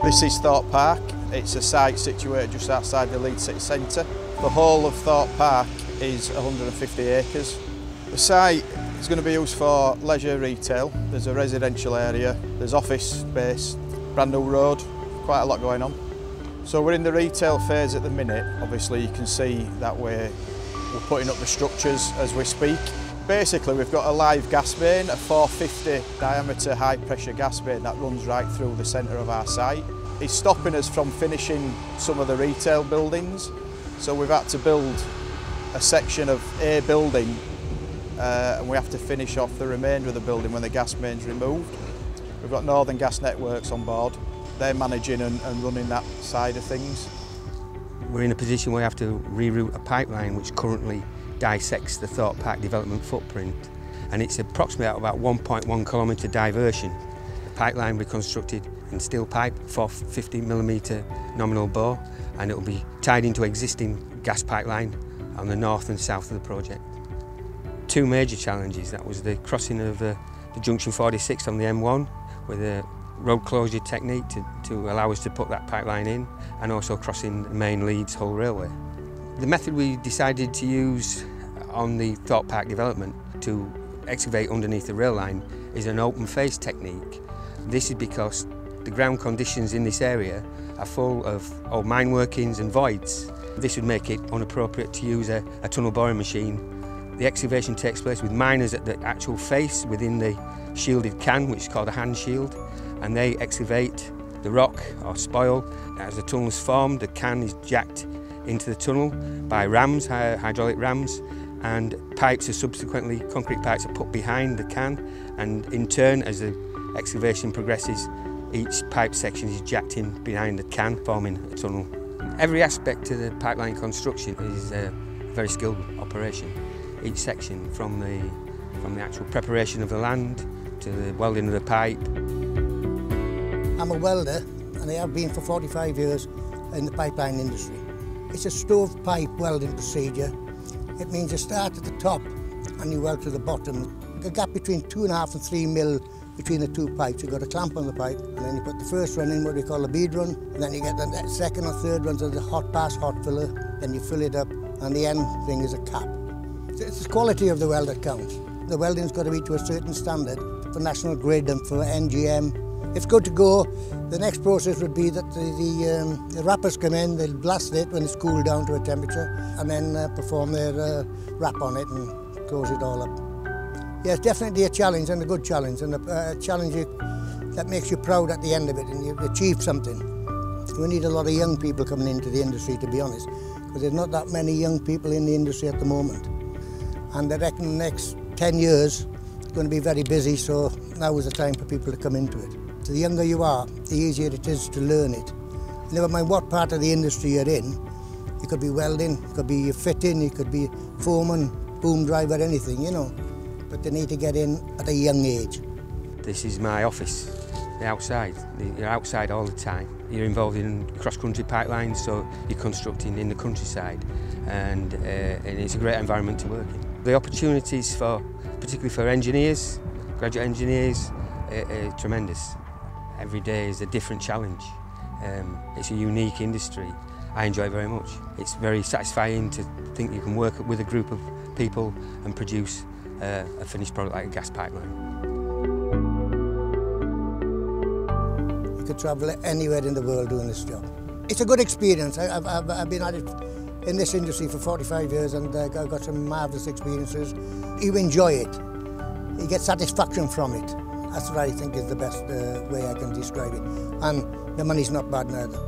This is Thorpe Park. It's a site situated just outside the Leeds city centre. The whole of Thorpe Park is 150 acres. The site is going to be used for leisure retail. There's a residential area, there's office space, brand new road, quite a lot going on. So we're in the retail phase at the minute. Obviously you can see that we're putting up the structures as we speak. Basically we've got a live gas main, a 450 diameter high pressure gas main that runs right through the centre of our site. It's stopping us from finishing some of the retail buildings, so we've had to build a section of a building and we have to finish off the remainder of the building when the gas main's removed. We've got Northern Gas Networks on board. They're managing and running that side of things. We're in a position where we have to reroute a pipeline which currently dissects the Thorpe Park development footprint, and it's approximately about 1.1 kilometre diversion. The pipeline will be constructed in steel pipe for 50mm nominal bore, and it will be tied into existing gas pipeline on the north and south of the project. Two major challenges: that was the crossing of the junction 46 on the M1 with a road closure technique to allow us to put that pipeline in, and also crossing the main Leeds Hull Railway. The method we decided to use on the Thorpe Park development to excavate underneath the rail line is an open face technique. This is because the ground conditions in this area are full of old mine workings and voids. This would make it inappropriate to use a tunnel boring machine. The excavation takes place with miners at the actual face within the shielded can, which is called a hand shield, and they excavate the rock or spoil. As the tunnel is formed, the can is jacked into the tunnel by rams, hydraulic rams, and pipes are subsequently, concrete pipes are put behind the can, and in turn, as the excavation progresses, each pipe section is jacked in behind the can, forming a tunnel. Every aspect of the pipeline construction is a very skilled operation. Each section, from the actual preparation of the land to the welding of the pipe. I'm a welder, and I have been for 45 years in the pipeline industry. It's a stovepipe welding procedure. It means you start at the top and you weld to the bottom. A gap between 2.5 and 3 mil between the two pipes. You've got a clamp on the pipe, and then you put the first run in, what we call a bead run, and then you get the second or third runs of the hot pass hot filler, then you fill it up, and the end thing is a cap. It's the quality of the weld that counts. The welding's got to be to a certain standard for national grid and for NGM. It's good to go. The next process would be that the wrappers come in, they'll blast it when it's cooled down to a temperature, and then perform their wrap on it and close it all up. Yeah, it's definitely a challenge, and a good challenge, and a challenge that makes you proud at the end of it, and you've achieved something. We need a lot of young people coming into the industry, to be honest, because there's not that many young people in the industry at the moment. And I reckon the next 10 years it's going to be very busy, so now is the time for people to come into it. So the younger you are, the easier it is to learn it. Never mind what part of the industry you're in. You could be welding, you could be fitting, you could be foreman, boom driver, anything, you know. But they need to get in at a young age. This is my office, the outside. You're outside all the time. You're involved in cross-country pipelines, so you're constructing in the countryside, and it's a great environment to work in. The opportunities particularly for engineers, graduate engineers, are tremendous. Every day is a different challenge. It's a unique industry. I enjoy it very much. It's very satisfying to think you can work with a group of people and produce a finished product like a gas pipeline. You could travel anywhere in the world doing this job. It's a good experience. I've been at it in this industry for 45 years, and I've got some marvellous experiences. You enjoy it. You get satisfaction from it. That's what I think is the best way I can describe it. And the money's not bad neither.